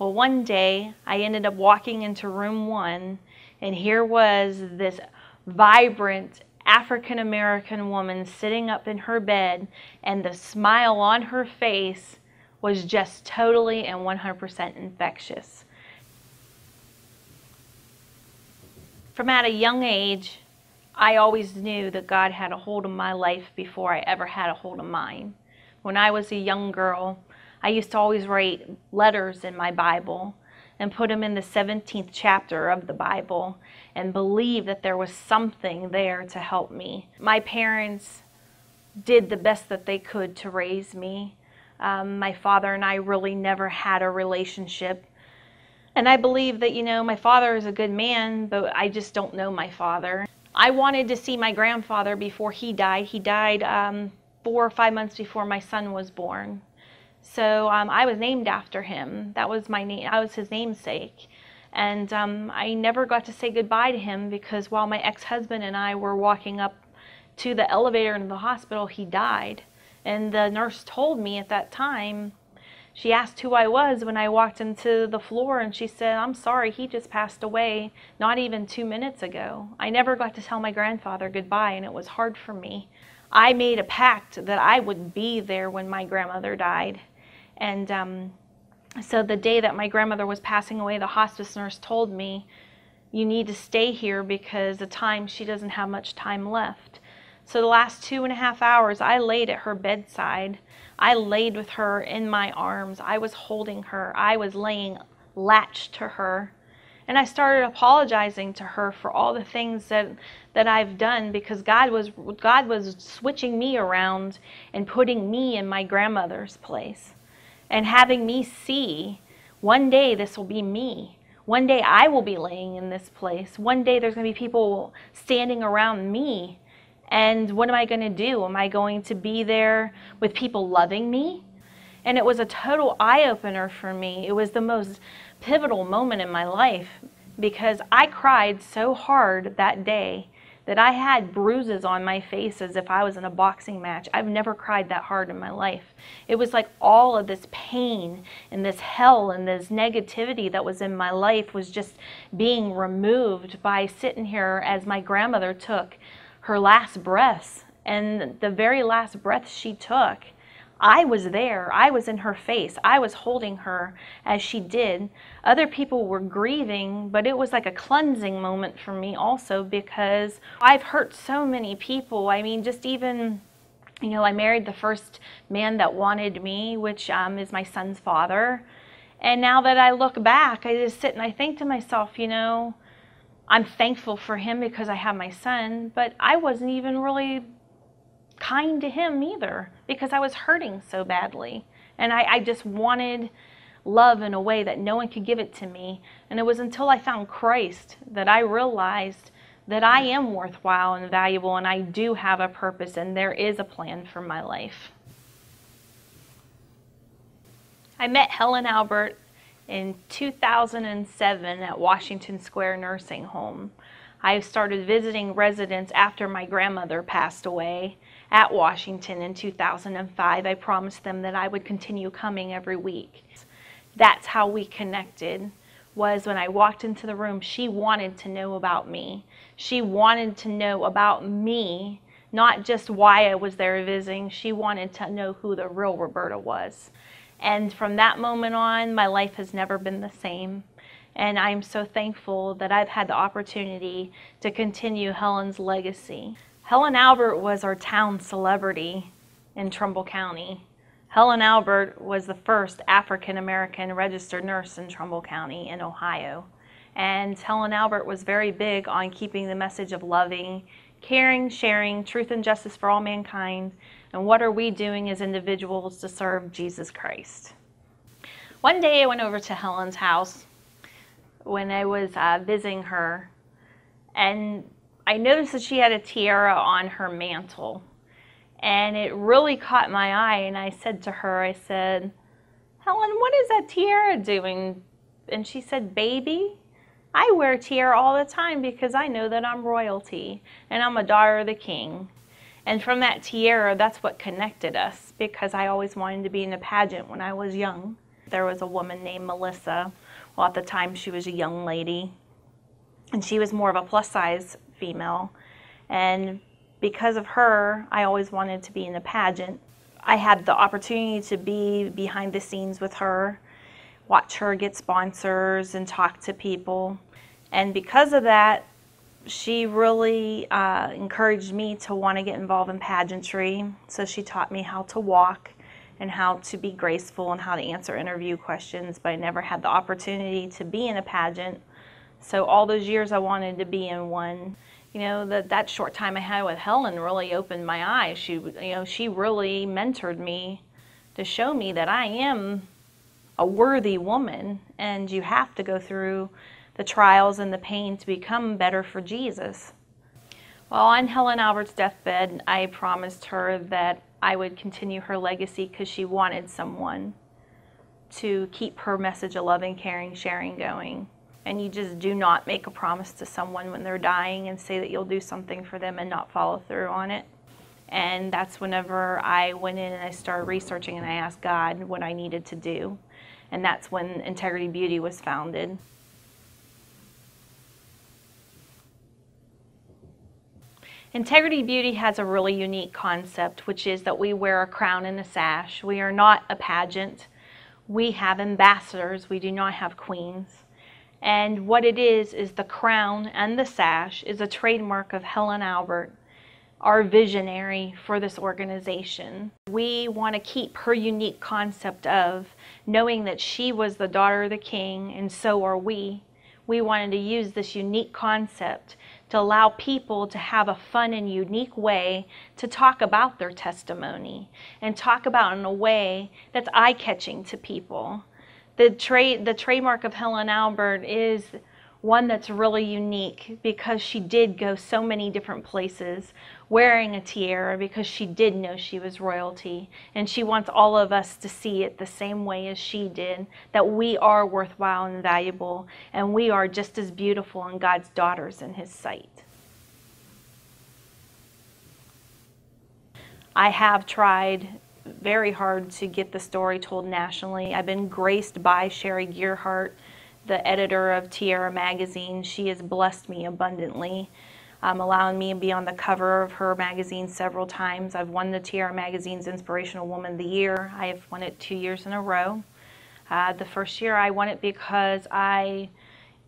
Well, one day I ended up walking into room 1, and here was this vibrant African-American woman sitting up in her bed, and the smile on her face was just totally and 100% infectious. From at a young age, I always knew that God had a hold of my life before I ever had a hold of mine. When I was a young girl, I used to always write letters in my Bible and put them in the 17th chapter of the Bible and believe that there was something there to help me. My parents did the best that they could to raise me. My father and I really never had a relationship. And I believe that, my father is a good man, but I just don't know my father. I wanted to see my grandfather before he died. He died 4 or 5 months before my son was born. So I was named after him. That was my name. I was his namesake. And I never got to say goodbye to him because while my ex-husband and I were walking up to the elevator in the hospital, he died. And the nurse told me at that time, she asked who I was when I walked into the floor, and she said, "I'm sorry, he just passed away not even 2 minutes ago." I never got to tell my grandfather goodbye, and it was hard for me. I made a pact that I would be there when my grandmother died. And so the day that my grandmother was passing away, the hospice nurse told me, "You need to stay here because she doesn't have much time left." So the last 2.5 hours, I laid at her bedside. I laid with her in my arms. I was holding her. I was laying latched to her. And I started apologizing to her for all the things that I've done, because God was switching me around and putting me in my grandmother's place and having me see, one day this will be me. One day I will be laying in this place. One day there's going to be people standing around me. And what am I going to do? Am I going to be there with people loving me? And it was a total eye-opener for me. It was the most pivotal moment in my life because I cried so hard that day that I had bruises on my face as if I was in a boxing match. I've never cried that hard in my life. It was like all of this pain and this hell and this negativity that was in my life was just being removed by sitting here as my grandmother took her last breaths. And the very last breath she took, I was there. I was in her face. I was holding her as she did. Other people were grieving, but it was like a cleansing moment for me also because I've hurt so many people. I mean, just even, I married the first man that wanted me, which is my son's father. And now that I look back, I just sit and I think to myself, I'm thankful for him because I have my son, but I wasn't even really kind to him either because I was hurting so badly. And I just wanted love in a way that no one could give it to me. And it was until I found Christ that I realized that I am worthwhile and valuable and I do have a purpose and there is a plan for my life. I met Helen Albert in 2007 at Washington Square Nursing Home. I started visiting residents after my grandmother passed away at Washington in 2005. I promised them that I would continue coming every week. That's how we connected, was when I walked into the room, she wanted to know about me. She wanted to know about me, not just why I was there visiting. She wanted to know who the real Roberta was. And from that moment on, my life has never been the same. And I'm so thankful that I've had the opportunity to continue Helen's legacy. Helen Albert was our town celebrity in Trumbull County. Helen Albert was the first African-American registered nurse in Trumbull County in Ohio. And Helen Albert was very big on keeping the message of loving, caring, sharing, truth and justice for all mankind. And what are we doing as individuals to serve Jesus Christ? One day I went over to Helen's house when I was visiting her, and I noticed that she had a tiara on her mantle. And it really caught my eye, and I said to her, I said, "Helen, what is that tiara doing?" And she said, "Baby, I wear a tiara all the time because I know that I'm royalty, and I'm a daughter of the king." And from that tiara, that's what connected us, because I always wanted to be in a pageant when I was young. there was a woman named Melissa. Well, at the time she was a young lady, and she was more of a plus size female. And because of her, I always wanted to be in a pageant. I had the opportunity to be behind the scenes with her, watch her get sponsors and talk to people. And because of that, she really encouraged me to want to get involved in pageantry. So she taught me how to walk and how to be graceful and how to answer interview questions, but I never had the opportunity to be in a pageant. So all those years I wanted to be in one. You know, that short time I had with Helen really opened my eyes. She really mentored me to show me that I am a worthy woman, and you have to go through the trials and the pain to become better for Jesus. Well, on Helen Albert's deathbed, I promised her that I would continue her legacy because she wanted someone to keep her message of loving, caring, sharing going. And you just do not make a promise to someone when they're dying and say that you'll do something for them and not follow through on it. And that's whenever I went in and I started researching and I asked God what I needed to do. And that's when Integrity Beauty was founded. Integrity Beauty has a really unique concept, which is that we wear a crown and a sash. We are not a pageant. We have ambassadors. We do not have queens. And what it is the crown and the sash is a trademark of Helen Albert, our visionary for this organization. We want to keep her unique concept of knowing that she was the daughter of the king, and so are we. We wanted to use this unique concept to allow people to have a fun and unique way to talk about their testimony and talk about it in a way that's eye-catching to people. The trademark of Helen Albert is one that's really unique because she did go so many different places wearing a tiara because she did know she was royalty, and she wants all of us to see it the same way as she did, that we are worthwhile and valuable, and we are just as beautiful and God's daughters in His sight. I have tried very hard to get the story told nationally. I've been graced by Sherry Gearhart, the editor of Tiara magazine. She has blessed me abundantly, allowing me to be on the cover of her magazine several times. I've won the Tiara magazine's Inspirational Woman of the Year. I have won it 2 years in a row. The first year I won it because I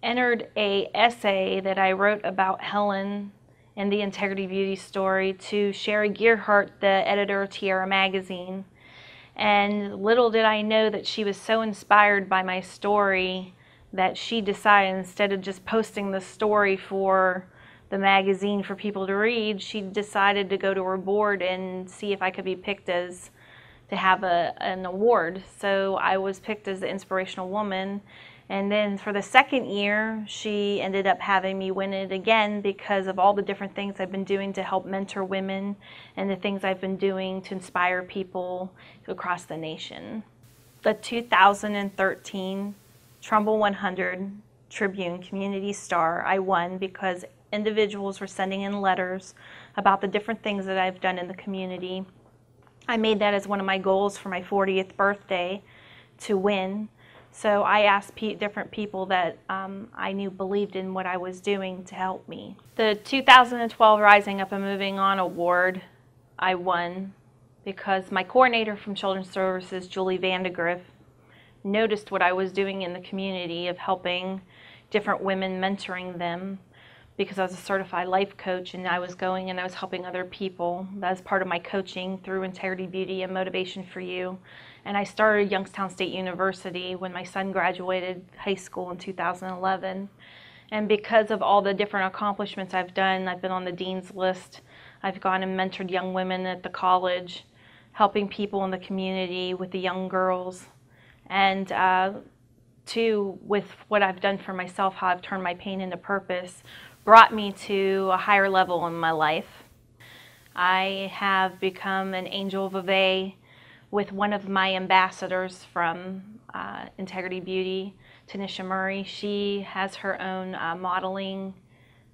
entered an essay that I wrote about Helen and the Integrity Beauty story to Sherry Gearhart, the editor of Tiara magazine. And little did I know that she was so inspired by my story that she decided, instead of just posting the story for the magazine for people to read, she decided to go to her board and see if I could be picked as to have an award. So I was picked as the Inspirational Woman. And then for the second year, she ended up having me win it again because of all the different things I've been doing to help mentor women and the things I've been doing to inspire people across the nation. The 2013 Trumbull 100 Tribune Community Star I won because individuals were sending in letters about the different things that I've done in the community. I made that as one of my goals for my 40th birthday to win. So I asked different people that I knew believed in what I was doing to help me. The 2012 Rising Up and Moving On Award I won because my coordinator from Children's Services, Julie Vandegrift, noticed what I was doing in the community of helping different women, mentoring them, because I was a certified life coach and I was going and I was helping other people. That was part of my coaching through Integrity Beauty and Motivation for You. And I started Youngstown State University when my son graduated high school in 2011. And because of all the different accomplishments I've done, I've been on the dean's list. I've gone and mentored young women at the college, helping people in the community with the young girls. And too, with what I've done for myself, how I've turned my pain into purpose, brought me to a higher level in my life. I have become an angel of Ave with one of my ambassadors from Integrity Beauty, Tanisha Murray. She has her own modeling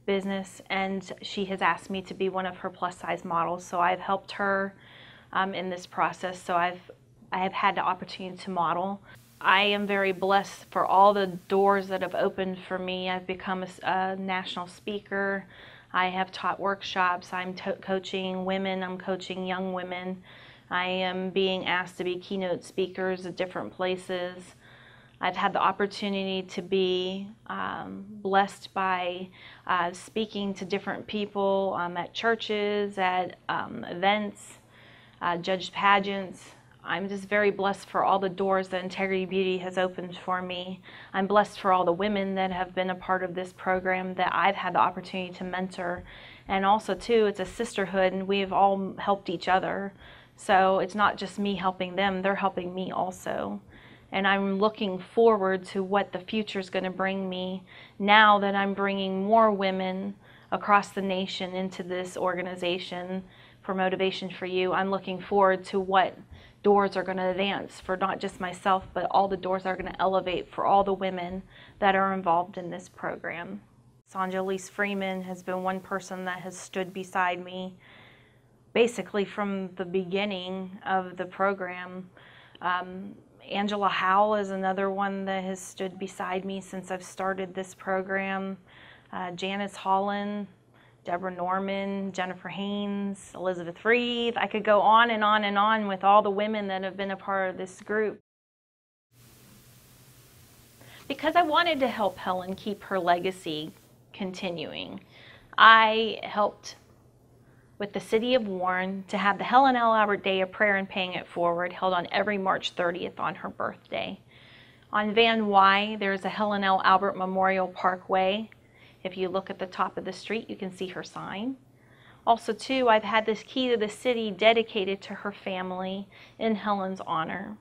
business, and she has asked me to be one of her plus-size models. So I've helped her in this process. So I have had the opportunity to model. I am very blessed for all the doors that have opened for me. I've become a national speaker. I have taught workshops. I'm coaching women. I'm coaching young women. I am being asked to be keynote speakers at different places. I've had the opportunity to be blessed by speaking to different people at churches, at events, judged pageants. I'm just very blessed for all the doors that Integrity Beauty has opened for me. I'm blessed for all the women that have been a part of this program that I've had the opportunity to mentor. And also too, it's a sisterhood and we've all helped each other. So it's not just me helping them, they're helping me also. And I'm looking forward to what the future is going to bring me now that I'm bringing more women across the nation into this organization for Motivation for You. I'm looking forward to what doors are going to advance for not just myself, but all the doors are going to elevate for all the women that are involved in this program. Sonja Elise Freeman has been one person that has stood beside me basically from the beginning of the program. Angela Howell is another one that has stood beside me since I've started this program. Janice Holland, Deborah Norman, Jennifer Haynes, Elizabeth Reeve. I could go on and on and on with all the women that have been a part of this group. Because I wanted to help Helen keep her legacy continuing, I helped with the City of Warren to have the Helen L. Albert Day of Prayer and Paying It Forward held on every March 30th on her birthday. On Van Wy, there's a Helen L. Albert Memorial Parkway. If you look at the top of the street, you can see her sign. Also, too, I've had this key to the city dedicated to her family in Helen's honor.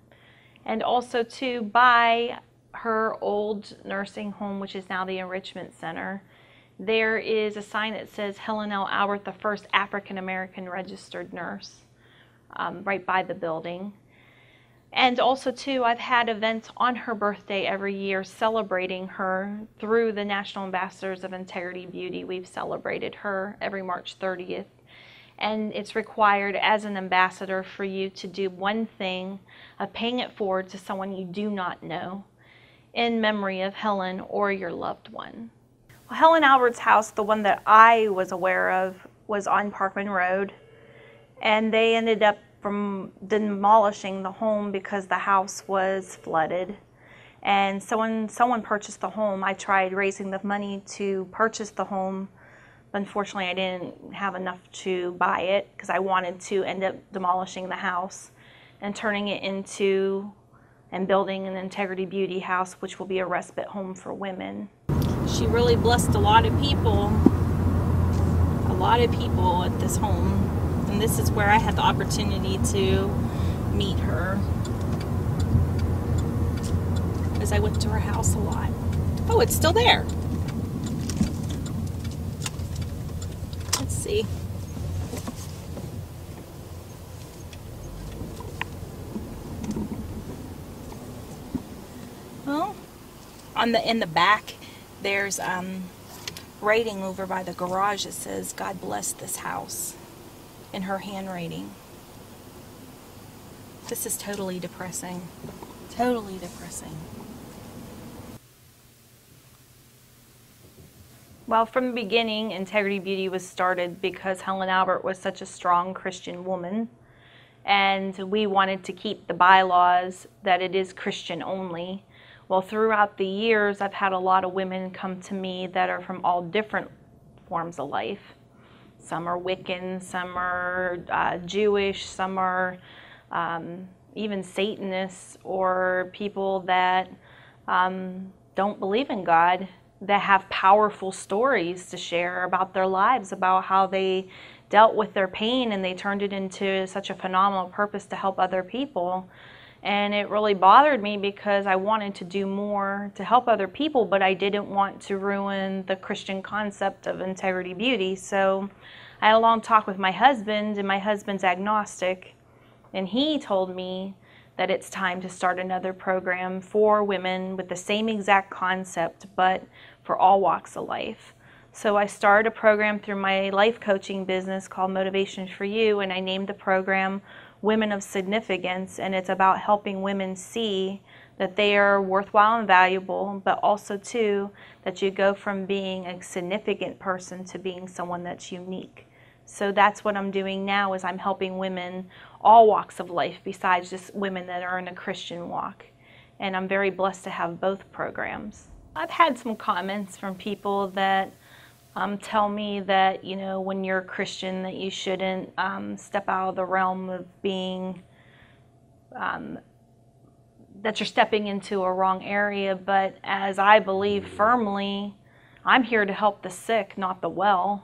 And also, too, by her old nursing home, which is now the Enrichment Center, there is a sign that says Helen L. Albert, the first African-American registered nurse, right by the building. And also, too, I've had events on her birthday every year celebrating her through the National Ambassadors of Integrity Beauty. We've celebrated her every March 30th. And it's required as an ambassador for you to do one thing of paying it forward to someone you do not know in memory of Helen or your loved one. Well, Helen Albert's house, the one that I was aware of, was on Parkman Road. And they ended up from demolishing the home because the house was flooded. And so when someone purchased the home, I tried raising the money to purchase the home. Unfortunately, I didn't have enough to buy it because I wanted to end up demolishing the house and turning it into and building an Integrity Beauty house, which will be a respite home for women. She really blessed a lot of people at this home. And this is where I had the opportunity to meet her, as I went to her house a lot. Oh, it's still there. Let's see. Well, in the back, there's writing over by the garage that says, "God bless this house," in her handwriting. This is totally depressing. Totally depressing. Well, from the beginning, Integrity Beauty was started because Helen Albert was such a strong Christian woman, and we wanted to keep the bylaws that it is Christian only. Well, throughout the years, I've had a lot of women come to me that are from all different forms of life. Some are Wiccan, some are Jewish, some are even Satanists, or people that don't believe in God, that have powerful stories to share about their lives, about how they dealt with their pain and they turned it into such a phenomenal purpose to help other people. And it really bothered me because I wanted to do more to help other people, but I didn't want to ruin the Christian concept of Integrity Beauty. So I had a long talk with my husband, and my husband's agnostic, and he told me that it's time to start another program for women with the same exact concept, but for all walks of life. So I started a program through my life coaching business called Motivation for You, and I named the program Women of Significance, and it's about helping women see that they are worthwhile and valuable, but also too that you go from being a significant person to being someone that's unique. So that's what I'm doing now, is I'm helping women all walks of life besides just women that are in a Christian walk. And I'm very blessed to have both programs. I've had some comments from people that tell me that, you know, when you're a Christian that you shouldn't step out of the realm of being, that you're stepping into a wrong area. But as I believe firmly, I'm here to help the sick, not the well.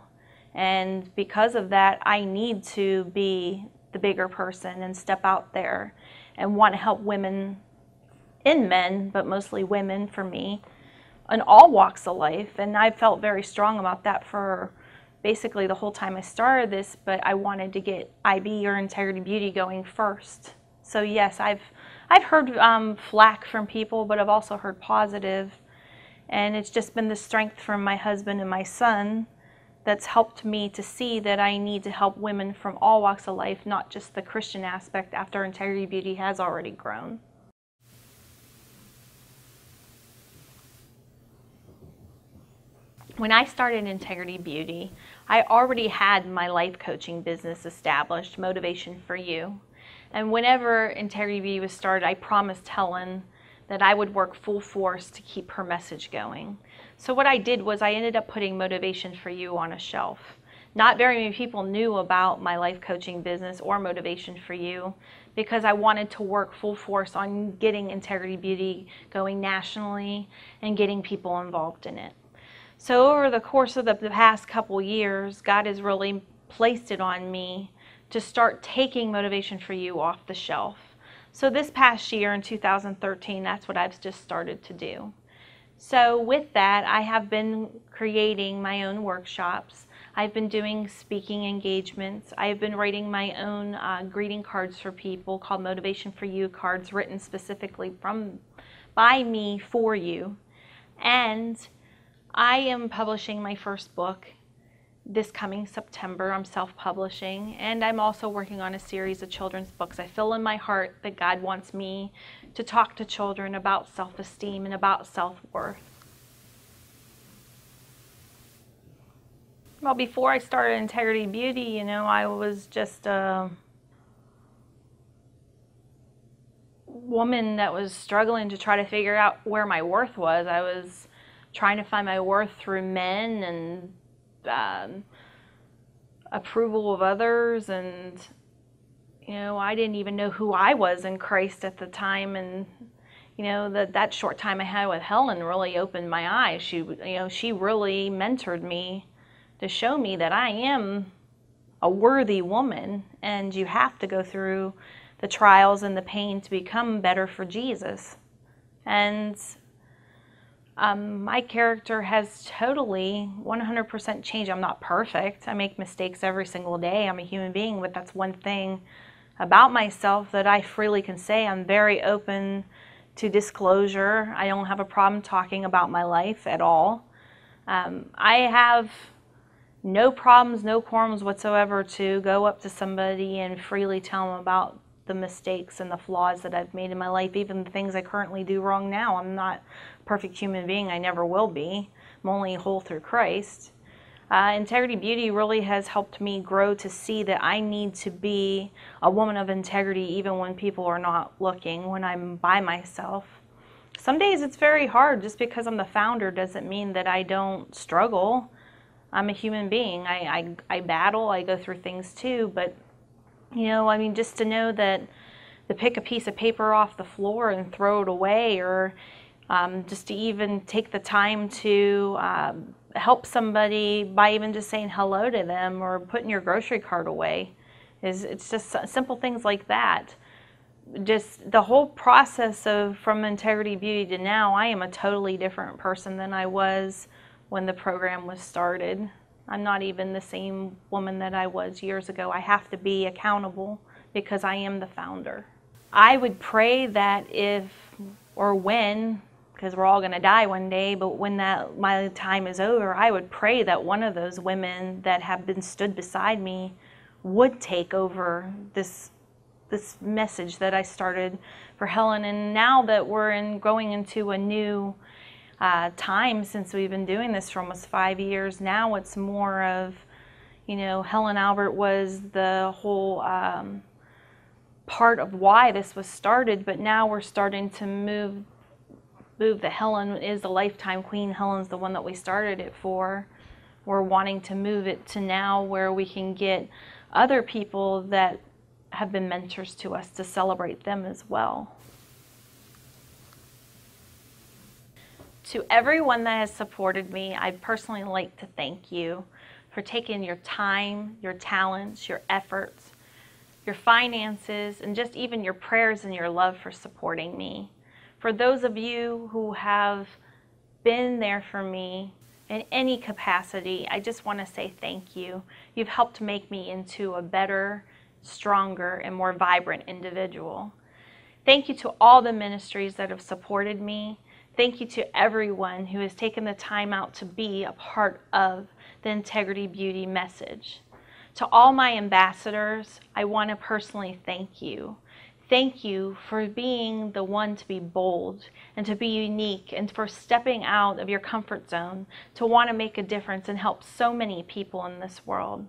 And because of that, I need to be the bigger person and step out there and want to help women and men, but mostly women for me, in all walks of life. And I felt very strong about that for basically the whole time I started this, but I wanted to get IB, or Integrity Beauty, going first. So yes, I've heard flack from people, but I've also heard positive. And it's just been the strength from my husband and my son that's helped me to see that I need to help women from all walks of life, not just the Christian aspect, after Integrity Beauty has already grown. When I started Integrity Beauty, I already had my life coaching business established, Motivation for You. And whenever Integrity Beauty was started, I promised Helen that I would work full force to keep her message going. So what I did was I ended up putting Motivation for You on a shelf. Not very many people knew about my life coaching business or Motivation for You, because I wanted to work full force on getting Integrity Beauty going nationally and getting people involved in it. So over the course of the past couple years, God has really placed it on me to start taking Motivation for You off the shelf. So this past year in 2013, that's what I've just started to do. So with that, I have been creating my own workshops. I've been doing speaking engagements. I've been writing my own greeting cards for people called Motivation for You cards, written specifically by me for you. And I am publishing my first book this coming September. I'm self-publishing, and I'm also working on a series of children's books. I feel in my heart that God wants me to talk to children about self-esteem and about self-worth. Well, before I started Integrity Beauty, you know, I was just a woman that was struggling to try to figure out where my worth was. I was trying to find my worth through men and approval of others, and you know, I didn't even know who I was in Christ at the time. And you know, that short time I had with Helen really opened my eyes. She really mentored me to show me that I am a worthy woman, and you have to go through the trials and the pain to become better for Jesus. And my character has totally 100% changed. I'm not perfect. I make mistakes every single day. I'm a human being, but that's one thing about myself that I freely can say. I'm very open to disclosure. I don't have a problem talking about my life at all. I have no problems, no qualms whatsoever to go up to somebody and freely tell them about the mistakes and the flaws that I've made in my life, even the things I currently do wrong now. I'm not a perfect human being. I never will be. I'm only whole through Christ. Integrity Beauty really has helped me grow to see that I need to be a woman of integrity even when people are not looking, when I'm by myself. Some days it's very hard. Just because I'm the founder doesn't mean that I don't struggle. I'm a human being. I battle, I go through things too, but you know, I mean, just to know that to pick a piece of paper off the floor and throw it away, or just to even take the time to help somebody by even just saying hello to them or putting your grocery cart away. It's just simple things like that. Just the whole process of from Integrity Beauty to now, I am a totally different person than I was when the program was started. I'm not even the same woman that I was years ago. I have to be accountable because I am the founder. I would pray that if or when, because we're all going to die one day, but when my time is over, I would pray that one of those women that have been stood beside me would take over this this message that I started for Helen. And now that we're going into a new time, since we've been doing this for almost 5 years now, it's more of, Helen Albert was the whole part of why this was started, but now we're starting to move the Helen is the lifetime queen. Helen's the one that we started it for. We're wanting to move it to now where we can get other people that have been mentors to us to celebrate them as well. To everyone that has supported me, I'd personally like to thank you for taking your time, your talents, your efforts, your finances, and just even your prayers and your love for supporting me. For those of you who have been there for me in any capacity, I just want to say thank you. You've helped make me into a better, stronger, and more vibrant individual. Thank you to all the ministries that have supported me. Thank you to everyone who has taken the time out to be a part of the Integrity Beauty message. To all my ambassadors, I want to personally thank you. Thank you for being the one to be bold and to be unique, and for stepping out of your comfort zone to want to make a difference and help so many people in this world.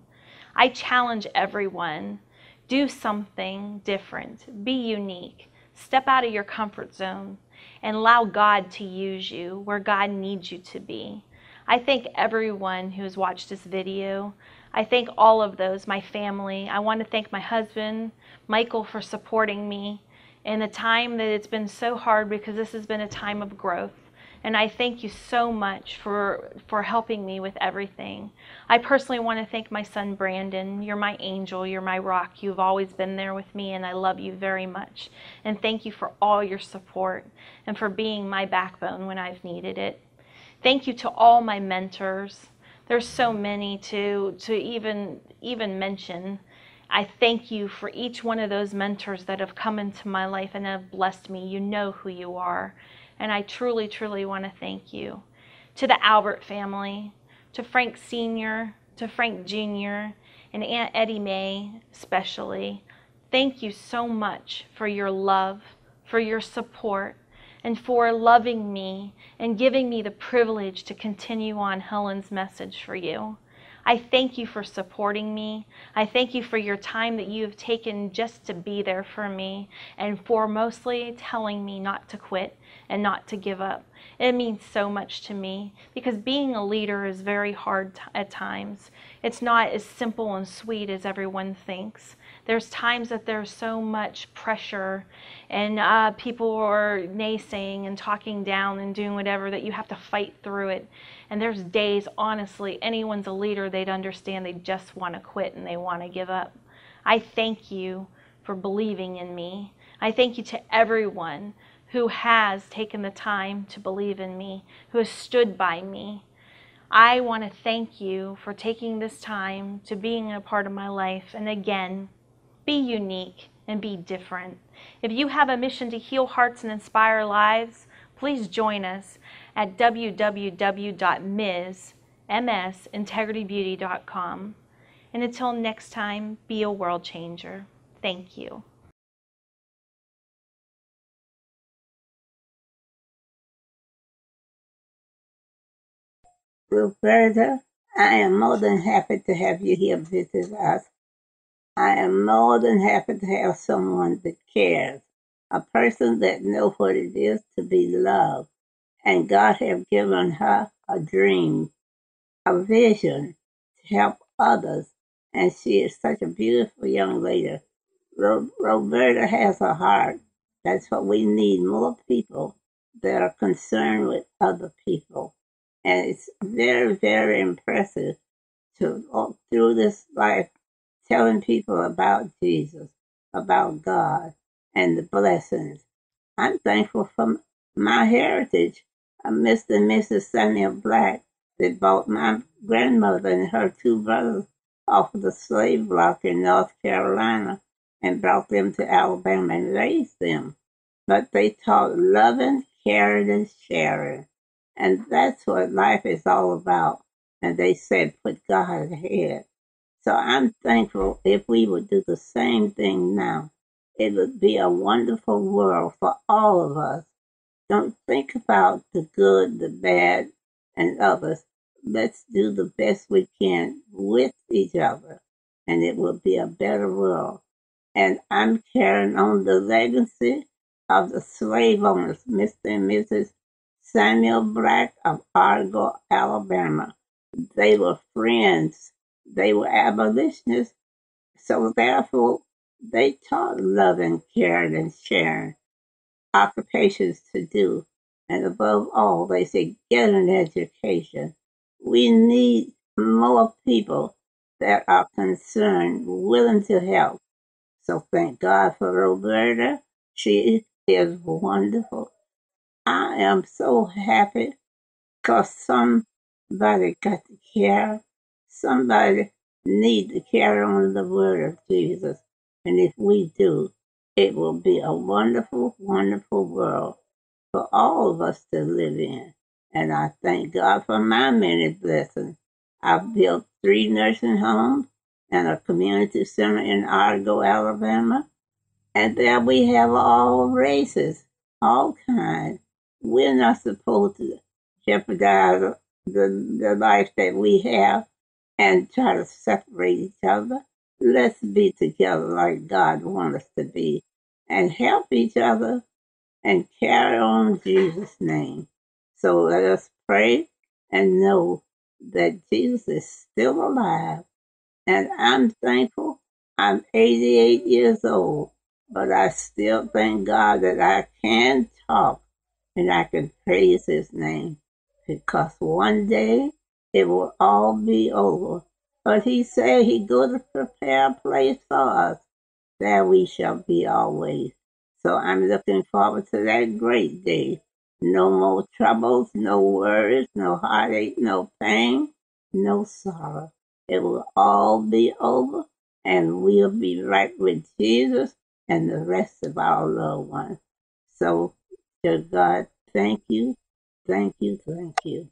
I challenge everyone, do something different, be unique, step out of your comfort zone, and allow God to use you where God needs you to be. I thank everyone who has watched this video. I thank all of those, my family. I want to thank my husband, Michael, for supporting me in the time that it's been so hard, because this has been a time of growth. And I thank you so much for helping me with everything. I personally want to thank my son, Brandon. You're my angel. You're my rock. You've always been there with me, and I love you very much. And thank you for all your support and for being my backbone when I've needed it. Thank you to all my mentors. There's so many to even mention. I thank you for each one of those mentors that have come into my life and have blessed me. You know who you are. And I truly, truly want to thank you. To the Albert family, to Frank Sr., to Frank Jr., and Aunt Eddie Mae especially, thank you so much for your love, for your support, and for loving me and giving me the privilege to continue on Helen's message for you. I thank you for supporting me. I thank you for your time that you have taken just to be there for me, and for mostly telling me not to quit and not to give up. It means so much to me, because being a leader is very hard at times. It's not as simple and sweet as everyone thinks. There's times that there's so much pressure and people are naysaying and talking down and doing whatever, that you have to fight through it. And there's days, honestly, anyone's a leader, they'd understand they just want to quit and they want to give up. I thank you for believing in me. I thank you to everyone who has taken the time to believe in me, who has stood by me. I want to thank you for taking this time to being a part of my life. And again, be unique and be different. If you have a mission to heal hearts and inspire lives, please join us at www.msintegritybeauty.com. And until next time, be a world changer. Thank you. Roberta, I am more than happy to have you here visit us. I am more than happy to have someone that cares, a person that knows what it is to be loved. And God have given her a dream, a vision to help others. And she is such a beautiful young lady. Roberta has a heart. That's what we need, more people that are concerned with other people. And it's very, very impressive to walk through this life telling people about Jesus, about God, and the blessings. I'm thankful for my heritage. Mr. and Mrs. Samuel Black, that bought my grandmother and her two brothers off of the slave block in North Carolina and brought them to Alabama and raised them. But they taught loving, caring, and sharing. And that's what life is all about. And they said, put God ahead. So I'm thankful if we would do the same thing now. it would be a wonderful world for all of us. Don't think about the good, the bad, and others. Let's do the best we can with each other, and it will be a better world. And I'm carrying on the legacy of the slave owners, Mr. and Mrs. Samuel Black of Argo, Alabama. They were friends. They were abolitionists. So therefore, they taught love and care and sharing, occupations to do. And above all, they say, get an education. We need more people that are concerned, willing to help. So thank God for Roberta. She is wonderful. I am so happy because somebody got to care. Somebody need to carry on the word of Jesus. And if we do, it will be a wonderful, wonderful world for all of us to live in. And I thank God for my many blessings. I've built 3 nursing homes and a community center in Argo, Alabama. And there we have all races, all kinds. We're not supposed to jeopardize the life that we have and try to separate each other. Let's be together like God wants us to be and help each other and carry on Jesus' name. So let us pray and know that Jesus is still alive. And I'm thankful. I'm 88 years old, but I still thank God that I can talk and I can praise His name because one day it will all be over. But He said He going to prepare a place for us. There we shall be always. So I'm looking forward to that great day. No more troubles, no worries, no heartache, no pain, no sorrow. It will all be over and we'll be right with Jesus and the rest of our loved ones. So, dear God, thank you, thank you, thank you.